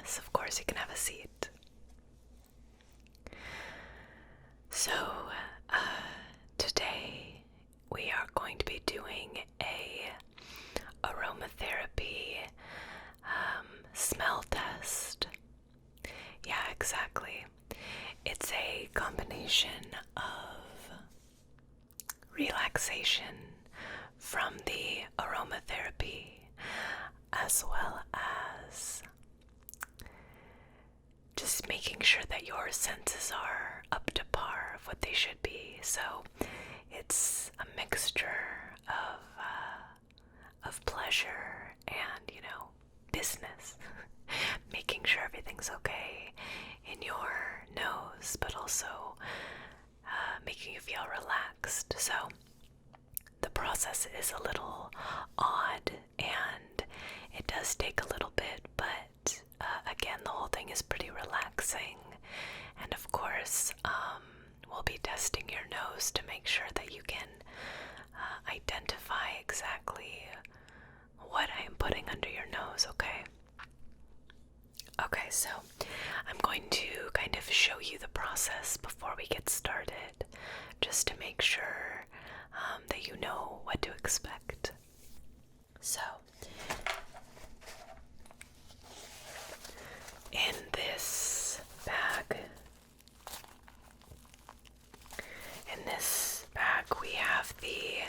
Yes, of course, you can have a seat. So, today we are going to be doing a aromatherapy smell test. Yeah, exactly. It's a combination of relaxation from the aromatherapy as well as just making sure that your senses are up to par of what they should be. So it's a mixture of pleasure and, business. Making sure everything's okay in your nose, but also making you feel relaxed. So the process is a little odd and it does take a little bit, but again, the whole thing is pretty relaxing. And of course, we'll be testing your nose to make sure that you can identify exactly what I am putting under your nose, okay? Okay, so I'm going to kind of show you the process before we get started, just to make sure that you know what to expect. So, in this bag, we have the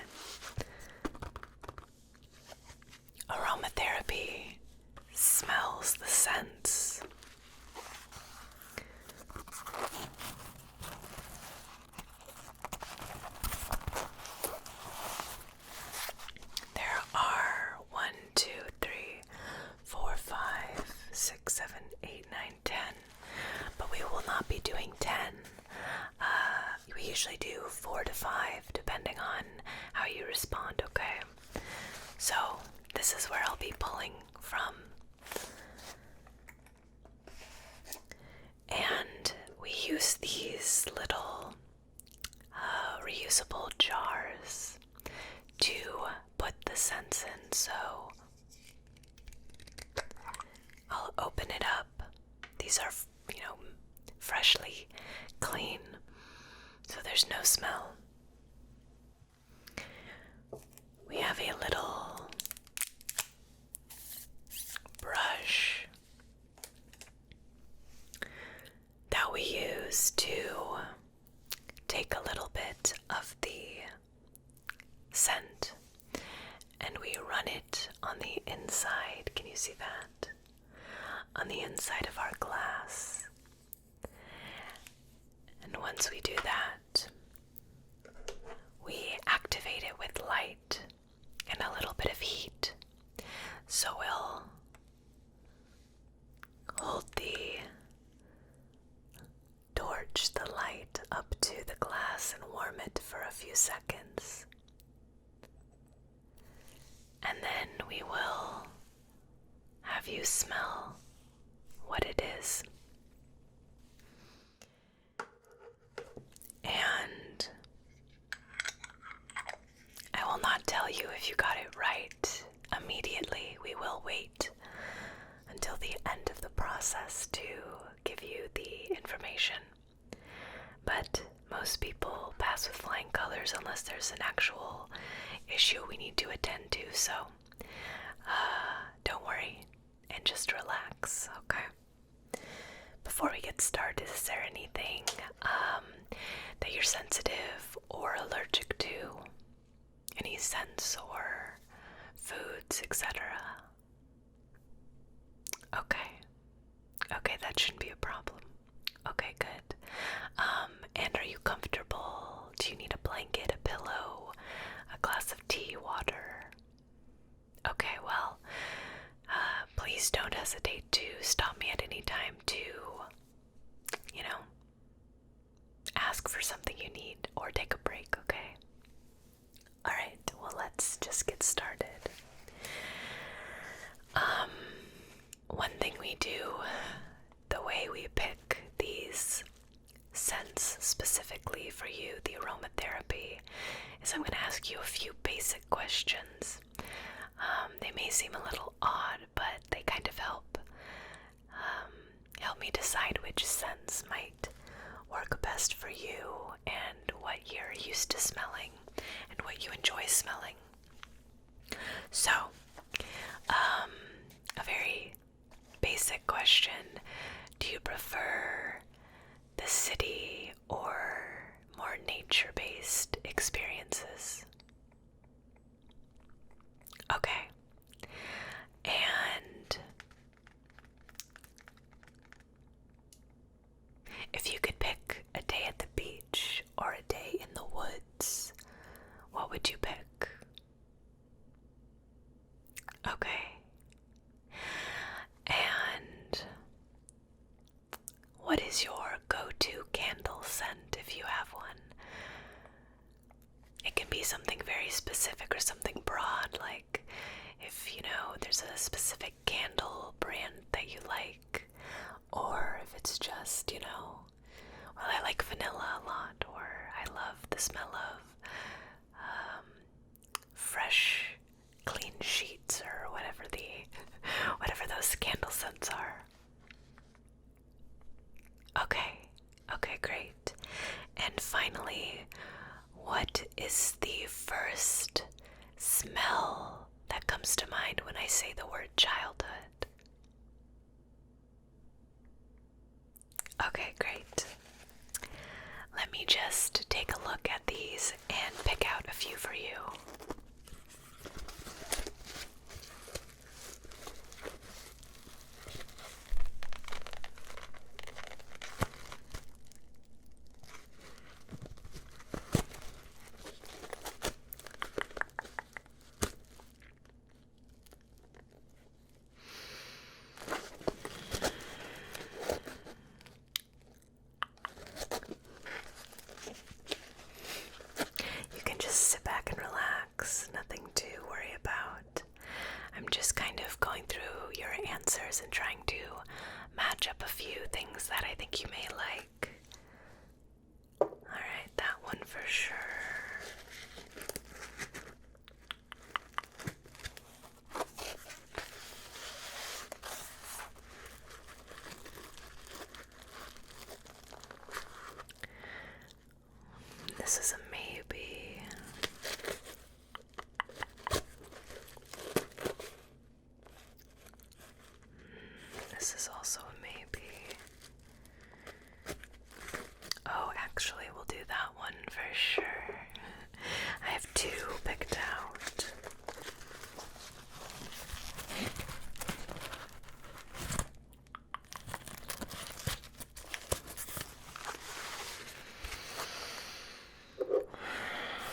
aromatherapy smells, the scents. There are 1, 2, 3, 4, 5, 6, 7, 8, 9, 10, but we will not be doing 10. We usually do 4 to 5 depending on how you respond, okay? So this is where I'll be pulling from. And we use these little reusable jars to put the scents in. So I'll open it up. These are, freshly clean, so there's no smell. We have a little brush that we use to take a little bit of the scent and we run it on the inside. Can you see that? On the inside of our glass. And once we do that, we activate it with light and a little bit of heat. So we'll hold the torch, the light, up to the glass and warm it for a few seconds. And then we will have you smell what it is. And I will not tell you if you got it right immediately. We will wait until the end of the process to give you the information. But most people pass with flying colors unless there's an actual issue we need to attend to. So don't worry and just relax, okay? Before we get started, is there anything that you're sensitive or allergic to? Any scents or foods, etc.? Okay, that shouldn't be a problem. Okay, good. And are you comfortable? Do you need a blanket, a pillow, a glass of tea, water? Okay, well, please don't hesitate to stop me at any time to, ask for something you need or take a break, okay? Alright, well, let's just get started. One thing we do, the way we pick these scents specifically for you, the aromatherapy, is I'm going to ask you a few basic questions. They may seem a little odd, but they kind of help help me decide which scents might work best for you and what you're used to smelling and what you enjoy smelling. So, a very basic question. Do you prefer the city or more nature-based experiences? Okay. And if you could pick a day at the beach or a day in the woods, what would you pick? Okay. And what is your go-to candle scent if you have one? It can be something very specific or something broad, like if, there's a specific candle brand that you like, or if it's just, well, I like vanilla a lot, or I love the smell of fresh, clean sheets, or whatever those candle scents are. Okay, great. And finally, what is the first smell that comes to mind when I say the word childhood? Okay, great. Let me just take a look at these and pick out a few for you. You can just sit back and relax, nothing to worry about. I'm just kind of going through your answers and trying to match up a few things that I think you may like. Alright, that one for sure. This is a maybe. This is also a maybe. Oh, actually, we'll do that one for sure. I have two picked out.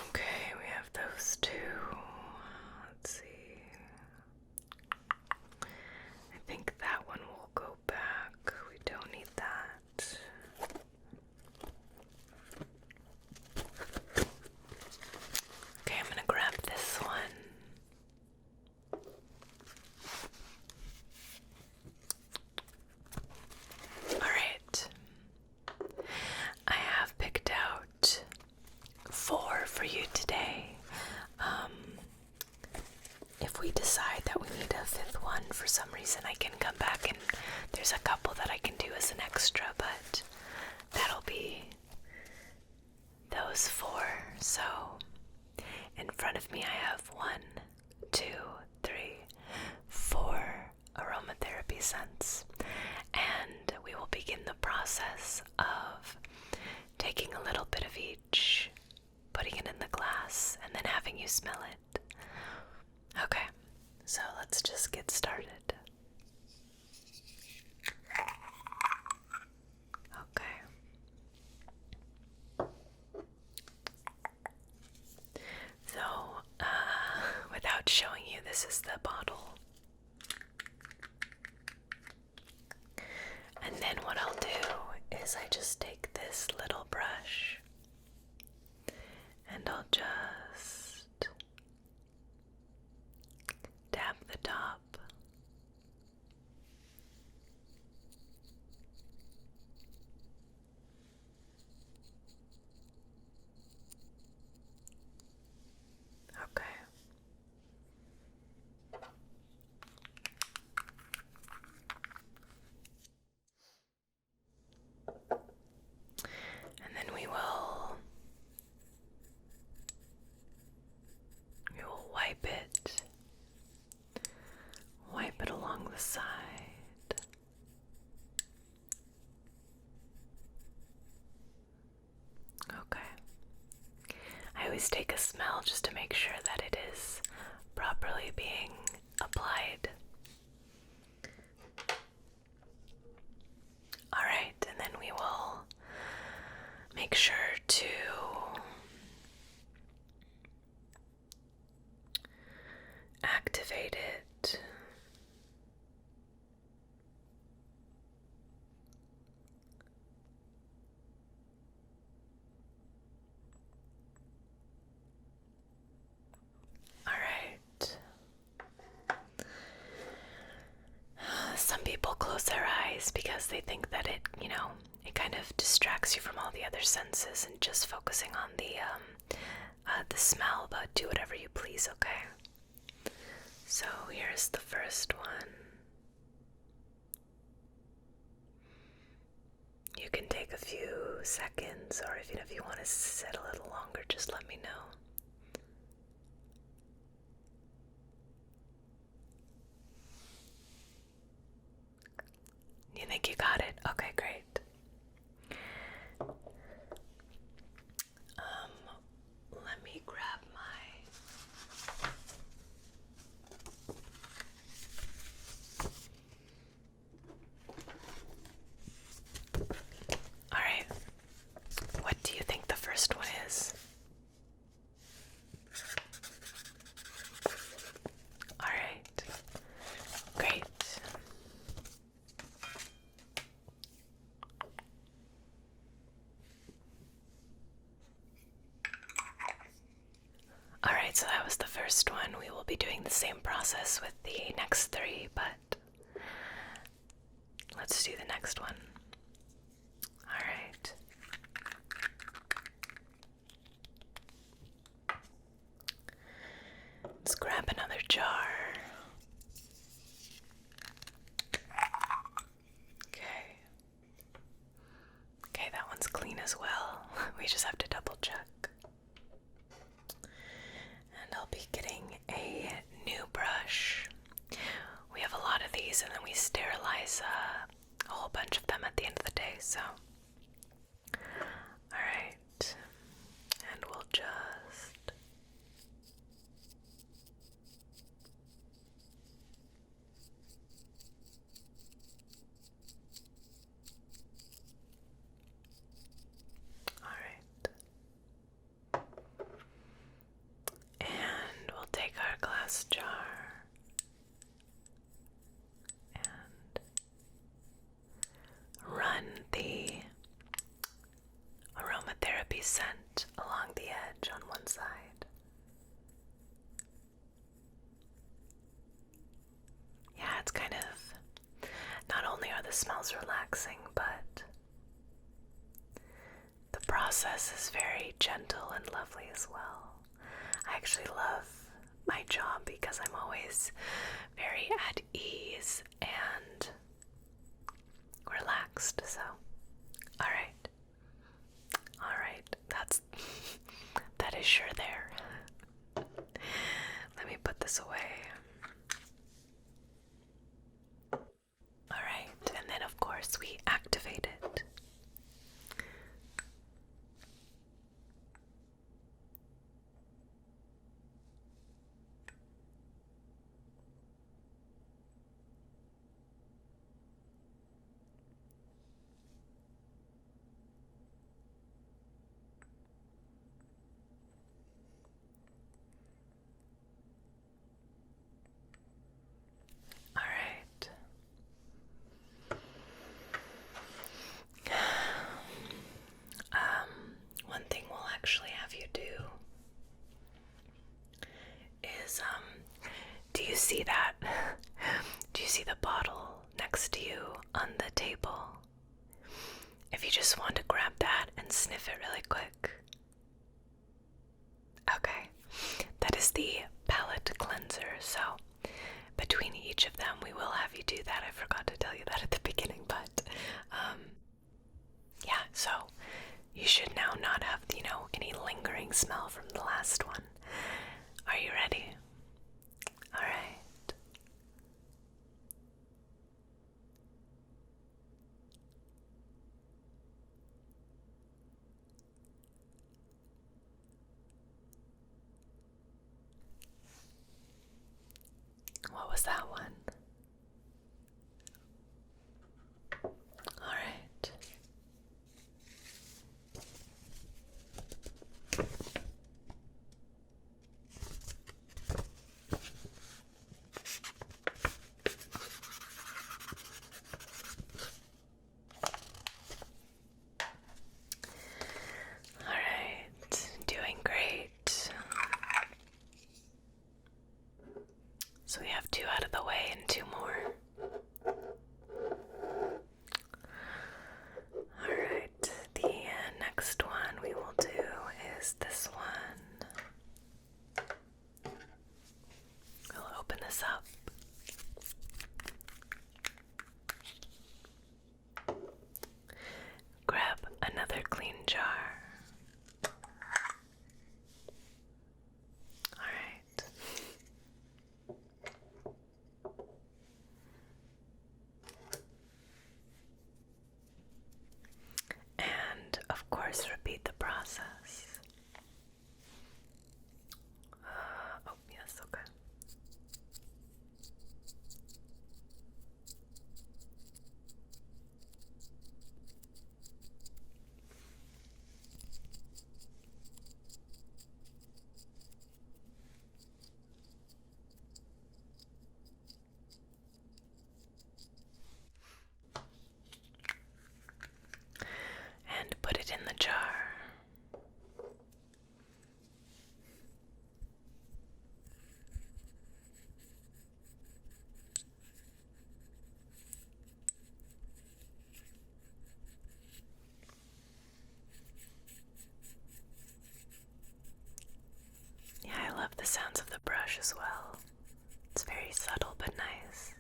Okay, we have those two. Let's see. I think that one will go back. We don't need that. Okay, I'm gonna grab this one. Alright. I have picked out 4 for you today. If we decide that we need a 5th one for some reason, I can come back and there's a couple that I can do as an extra, but that'll be those 4. So in front of me I have 1, 2, 3, 4 aromatherapy scents, and we will begin the process of taking a little bit of each, putting it in the glass, and then having you smell it. Okay, so let's just get started. Okay. So, without showing you, this is the bottle. And then what I'll do is I just take this little brush and I'll just dab the top. Okay. side. Okay. I always take a smell just to make sure that it is properly being applied. Alright, and then we will make sure to activate it. Alright. Some people close their eyes because they think that it kind of distracts you from all the other senses and just focusing on the smell, but do whatever you please, okay? So here's the first one. You can take a few seconds, or even if you want to sit a little longer, just let me know. You think you got it? Okay, great. Let me grab my... Alright. What do you think the first one is? Alright. Great. Alright, so that was the first one. We will be doing the same process with the next three, but let's do the next one. Alright. Let's grab another jar. Okay. Okay, that one's clean as well. We just have to double check. And I'll be getting a new brush. We have a lot of these, and then we sterilize a whole bunch of them at the end of the day, so. Alright. And we'll just... And we'll take our glass jar and run the aromatherapy scent along the edge on one side. Yeah, it's kind of, not only are the smells relaxing, but the process is very gentle and lovely as well. I actually love my job because I'm always very at ease and relaxed, so alright, that is sure there. Let me put this away. Alright, and then of course we activate it. Alright. One thing we'll actually have you do is, do you see that? Do you see the bottle next to you on the table? If you just want to grab that and sniff it really quick. Okay, that is the palate cleanser, so between each of them we will have you do that. I forgot to tell you that at the beginning, but yeah, so you should now not have, any lingering smell from the last one. Are you ready? Alright. was that one? All right. All right, doing great. So we have 2 out of the way and 2 more. Alright, the next one we will do is this one. We'll open this up. Grab another clean jar. Alright. And, of course, repeat the process. Oh, yes, okay. And put it in the jar. Yeah, I love the sounds of the brush as well. It's very subtle but nice.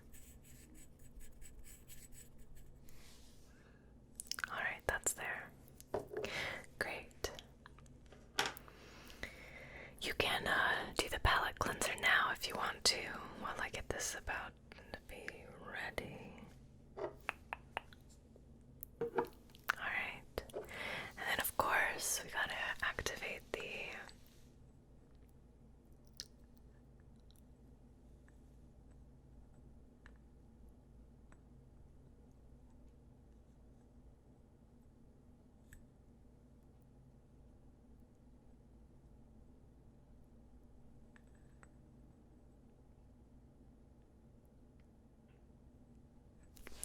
Alright, that's there. Great. You can do the palette cleanser now if you want to, while I get this about to be ready. Alright. And then of course we gotta activate the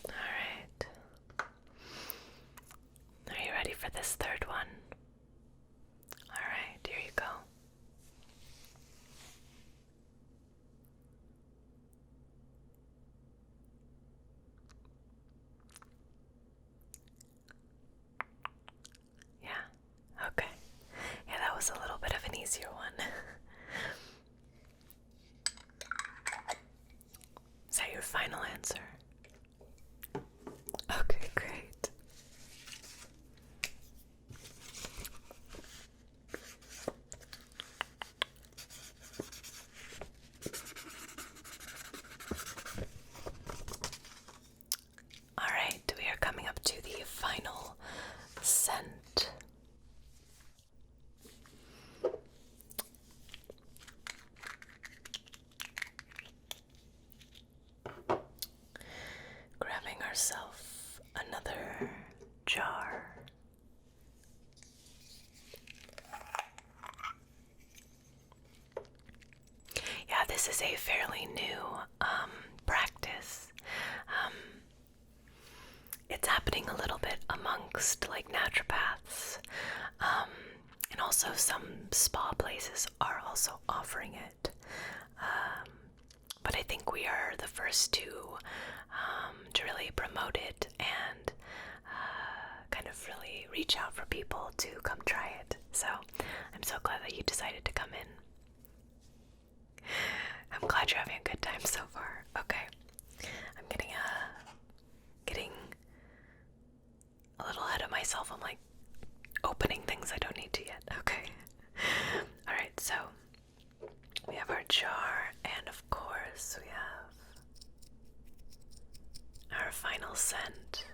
Alright. Are you ready for this third one? Alright, here you go. Yeah, okay. Yeah, that was a little bit of an easier one. Is that your final answer? Okay, great. Alright, we are coming up to the final scent. Grabbing ourselves another jar. Yeah, this is a fairly new practice. It's happening a little bit amongst like naturopaths, and also some spa places are also offering it. But I think we are the first to really promote it and kind of really reach out for people to come try it. So I'm so glad that you decided to come in. I'm glad you're having a good time so far. Okay, I'm getting a little ahead of myself. I'm like opening things I don't need to yet. Okay. Alright, so we have our jar, and of course we have our final scent.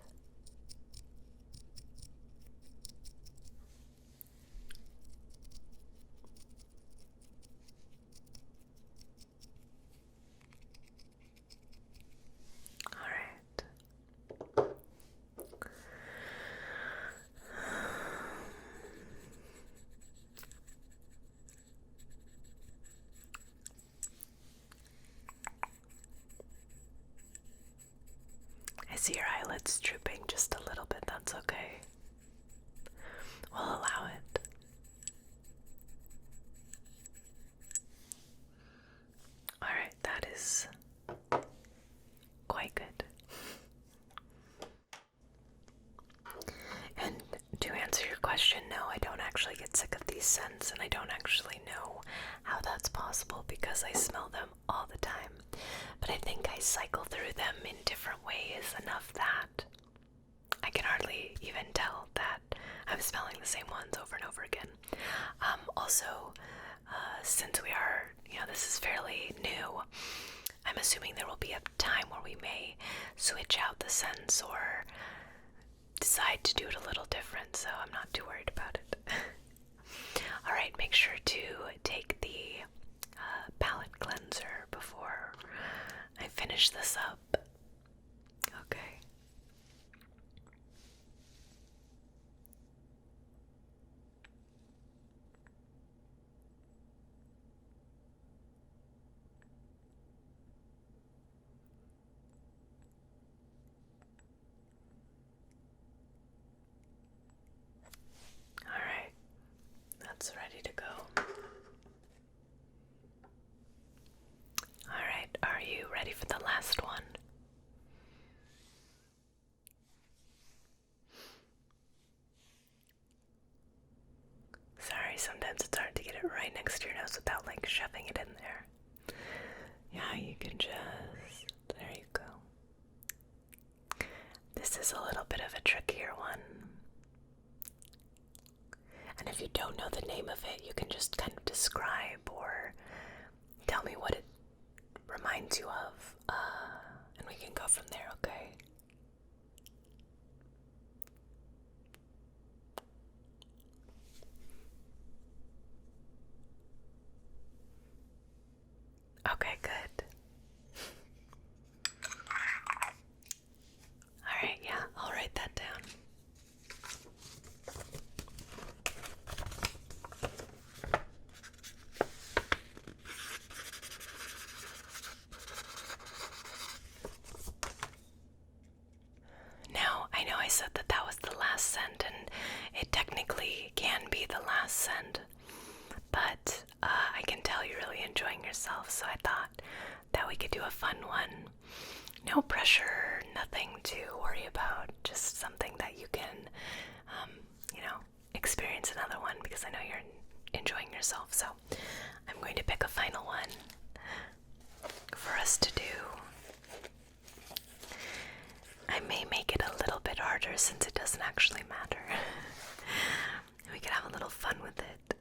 see your eyelids drooping just a little bit. That's okay. We'll allow it. Alright, that is quite good. And to answer your question, no, I don't actually get sick of these scents, and I don't actually know how that's possible because I smell them all the time. But I think I cycle through them in different ways enough that I can hardly even tell that I'm smelling the same ones over and over again. Also, since we are, this is fairly new, I'm assuming there will be a time where we may switch out the scents or decide to do it a little different, so I'm not too worried about it. Alright, make sure to take the palette cleanser before I finish this up. Okay. Alright, that's ready to go. Alright, are you ready for the last one? Sorry, sometimes it's hard to get it right next to your nose without like shoving it in there. Yeah, you can just, there you go. This is a little bit of a trickier one. And if you don't know the name of it, you can just kind of describe or tell me what it reminds you of, and we can go from there, okay? Okay, good. Alright, yeah, I'll write that down. Now, I know I said that that was the last scent, and it technically can be the last scent, but I can tell you're really enjoying yourself, so I thought that we could do a fun one. No pressure, nothing to worry about, just something that you can, experience another one, because I know you're enjoying yourself. So I'm going to pick a final one for us to do. I may make it a little bit harder since it doesn't actually matter. We can have a little fun with it.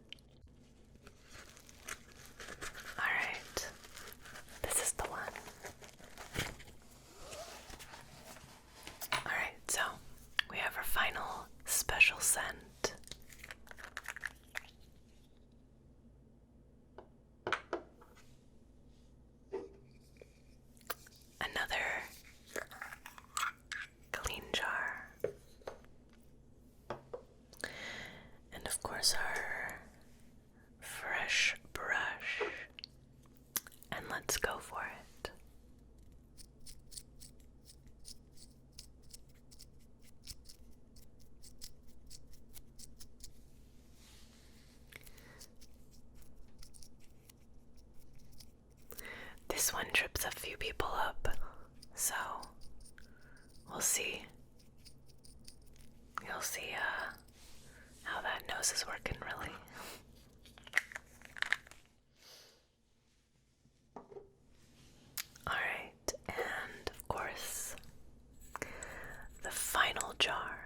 Alright, this is the one. Alright, so we have our final special scent. Another clean jar. And of course our fresh brush. And let's go for it. This one trips a few people up, so we'll see. You'll see how that nose is working, really. Alright, and of course, the final jar.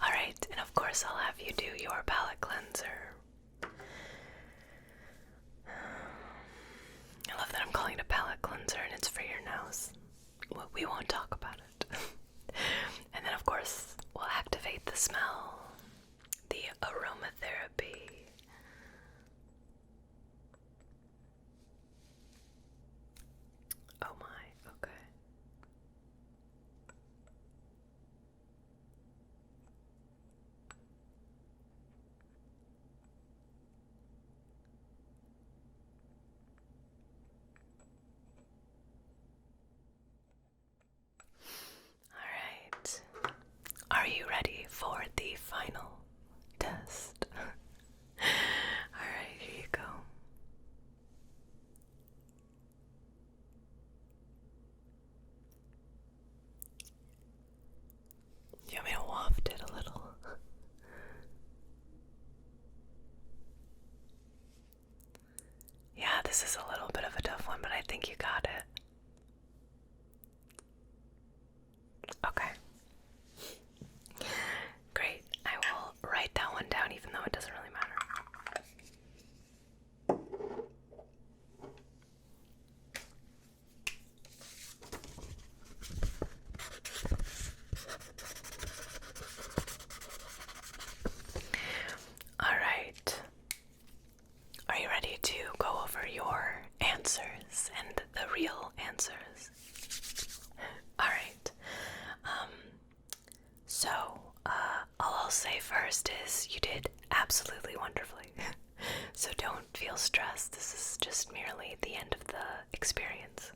Alright, and of course I'll have you do your palette cleanser. I love that I'm calling it a palette cleanser and it's for your nose. We won't talk about it. And then of course we'll activate the smell, the aromatherapy. final test. Alright, here you go. Do you want me to waft it a little? Yeah, this is a little bit of a tough one, but I think you got it. Okay. Great. I will write that one down even though it doesn't really matter. Alright. Are you ready to go over your answers and the real answers? Alright. So, all I'll say first is you did absolutely wonderfully. So don't feel stressed. This is just merely the end of the experience.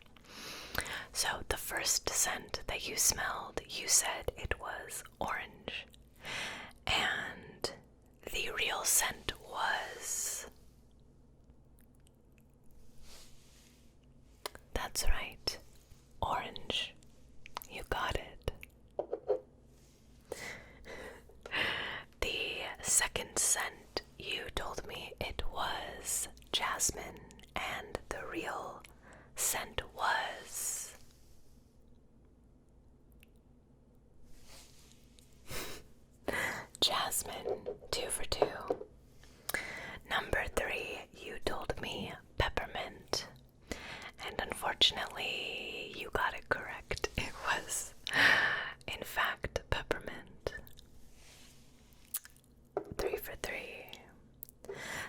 So the first scent that you smelled, you said it was orange. And the real scent was... That's right. Orange. You got it. The second scent, you told me it was jasmine, and the real scent was... jasmine. 2 for 2. Number 3, you told me peppermint, and unfortunately you got it correct. It was, in fact, peppermint. 3 for 3.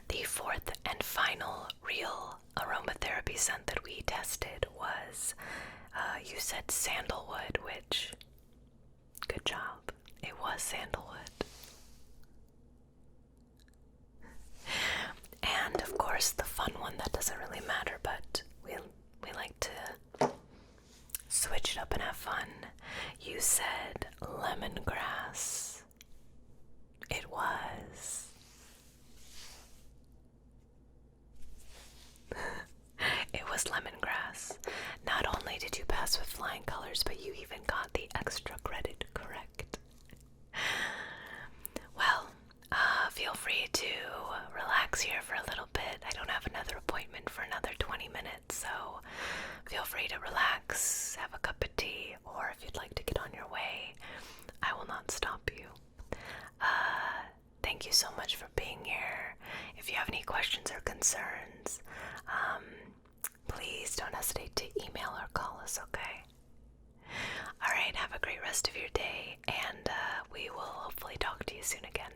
The fourth and final real aromatherapy scent that we tested was, you said sandalwood, which, good job, it was sandalwood. And of course the fun one that doesn't really matter, but we like to switch it up and have fun. You said lemongrass. It was. It was lemongrass. Not only did you pass with flying colors, but you even got the extra credit correct. Well, feel free to relax here for a little bit. I don't have another appointment for another 20 minutes, so feel free to relax, have a cup of tea, or if you'd like to get on your way, I will not stop you. Thank you so much for being here. If you have any questions or concerns, please don't hesitate to email or call us, okay? Alright, have a great rest of your day, and we will hopefully talk to you soon again.